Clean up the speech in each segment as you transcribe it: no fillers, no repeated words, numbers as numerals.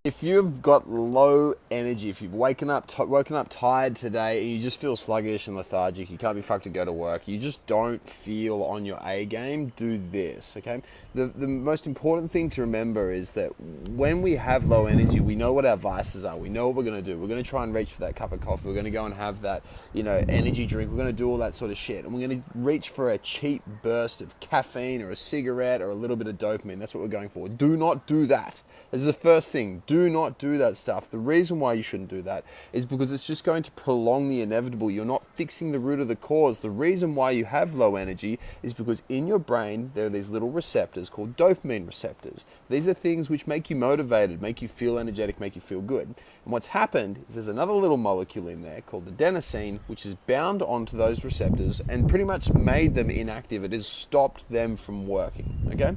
If you've got low energy, if you've woken up tired today and you just feel sluggish and lethargic, you can't be fucked to go to work, you just don't feel on your A game, do this, okay? The most important thing to remember is that when we have low energy, we know what our vices are. We know what we're going to do. We're going to try and reach for that cup of coffee. We're going to go and have that, energy drink. We're going to do all that sort of shit. And we're going to reach for a cheap burst of caffeine or a cigarette or a little bit of dopamine. That's what we're going for. Do not do that. This is the first thing. Do not do that stuff. The reason why you shouldn't do that is because it's just going to prolong the inevitable. You're not fixing the root of the cause. The reason why you have low energy is because in your brain there are these little receptors called dopamine receptors. These are things which make you motivated, make you feel energetic, make you feel good. And what's happened is there's another little molecule in there called adenosine, which is bound onto those receptors and pretty much made them inactive. It has stopped them from working. Okay?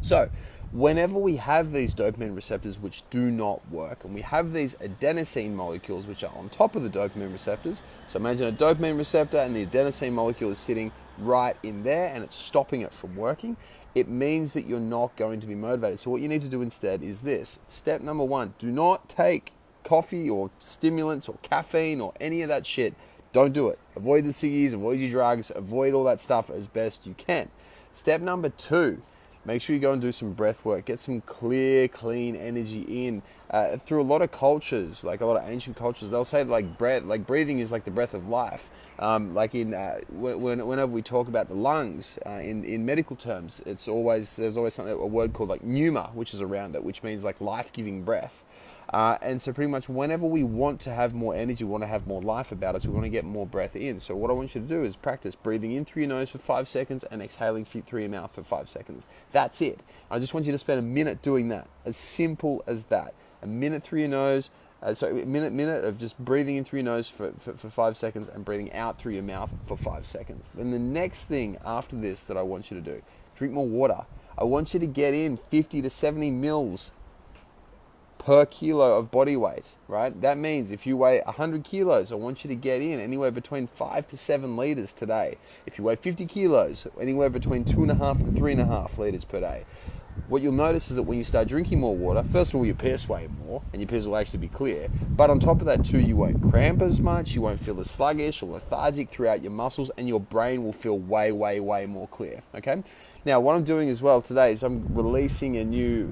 So, whenever we have these dopamine receptors which do not work, and we have these adenosine molecules which are on top of the dopamine receptors, so imagine a dopamine receptor and the adenosine molecule is sitting right in there and it's stopping it from working, it means that you're not going to be motivated. So what you need to do instead is this. Step number one, do not take coffee or stimulants or caffeine or any of that shit. Don't do it. Avoid the ciggies, avoid your drugs, avoid all that stuff as best you can. Step number two, make sure you go and do some breath work. Get some clear, clean energy in. Through a lot of cultures, like a lot of ancient cultures, they'll say breathing is like the breath of life. Whenever we talk about the lungs in medical terms, there's always a word called like pneuma, which is around it, which means like life-giving breath. And so pretty much whenever we want to have more energy, we want to have more life about us, we want to get more breath in. So what I want you to do is practice breathing in through your nose for 5 seconds and exhaling through your mouth for 5 seconds. That's it. I just want you to spend a minute doing that. As simple as that. A minute through your nose, a minute of just breathing in through your nose for 5 seconds and breathing out through your mouth for 5 seconds. Then the next thing after this that I want you to do, drink more water. I want you to get in 50 to 70 mils per kilo of body weight, right? That means if you weigh 100 kilos, I want you to get in anywhere between 5 to 7 liters today. If you weigh 50 kilos, anywhere between 2.5 and 3.5 liters per day. What you'll notice is that when you start drinking more water, first of all, your piss way more, and your piss will actually be clear. But on top of that too, you won't cramp as much, you won't feel as sluggish or lethargic throughout your muscles, and your brain will feel way, way, way more clear, okay? Now, what I'm doing as well today is I'm releasing a new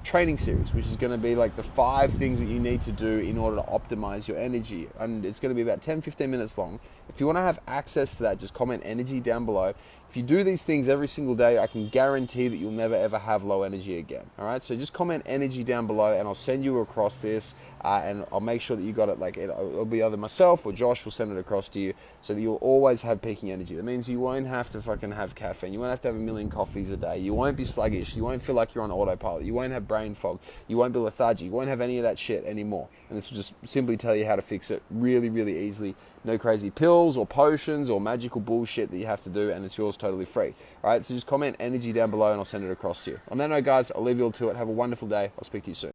training series, which is going to be like the 5 things that you need to do in order to optimize your energy. And it's going to be about 10-15 minutes long. If you want to have access to that, just comment energy down below. If you do these things every single day, I can guarantee that you'll never ever have low energy again. All right, so just comment energy down below and I'll send you across this and I'll make sure that you got it. Like it'll be either myself or Josh will send it across to you so that you'll always have peaking energy. That means you won't have to fucking have caffeine. You won't have to have a million coffees a day. You won't be sluggish. You won't feel like you're on autopilot. You won't have brain fog. You won't be lethargic. You won't have any of that shit anymore. And this will just simply tell you how to fix it really, really easily. No crazy pills or potions or magical bullshit that you have to do, and it's yours totally free. All right, so just comment energy down below and I'll send it across to you. On that note, guys, I'll leave you all to it. Have a wonderful day. I'll speak to you soon.